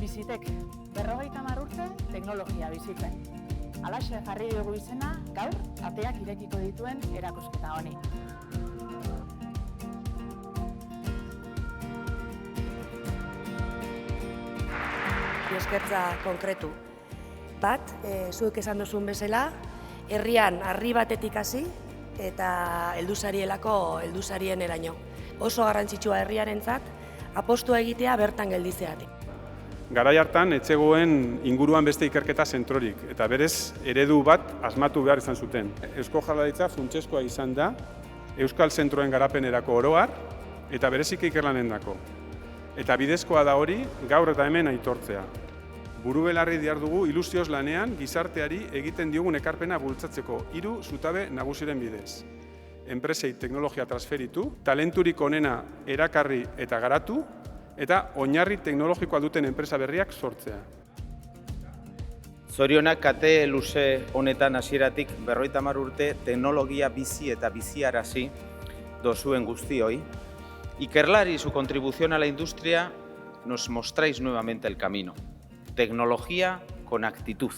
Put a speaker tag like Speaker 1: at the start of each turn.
Speaker 1: Fizitek 50 urte teknologia bizitzen. Halaxe jarri dugu izena gaur ateak irekiko dituen erakusketa honi.
Speaker 2: Eskertza konkretu. Bat, zuek esan duzun bezala, herrian harri batetik hasi eta helduzarien eraino. Oso garrantzitsua herriarentzat apostua egitea bertan gelditzeatik.
Speaker 3: Garai hartan etzegoen inguruan beste ikerketa zentrorik eta berez eredu bat asmatu behar izan zuten. Eusko Jaurlaritza funtsezkoa izan da Euskal Zentroen garapenerako oro har eta bereziki ikerlanendako. Eta bidezkoa da hori gaur eta hemen aitortzea. Burubelarri dihardugu ilusioz lanean gizarteari egiten diogun ekarpena bultzatzeko 3 zutabe nagusiren bidez. Enpresei teknologia transferitu, talenturik onena erakarri eta garatu, eta oinarri teknologikoa duten enpresa berriak sortzea.
Speaker 4: Zorionak kate luze honetan hasieratik 50 urte teknologia bizi eta biziarazi dozuen guztioi. Ikerlar y su contribución a la industria nos mostráis nuevamente el camino. Tecnología con actitud.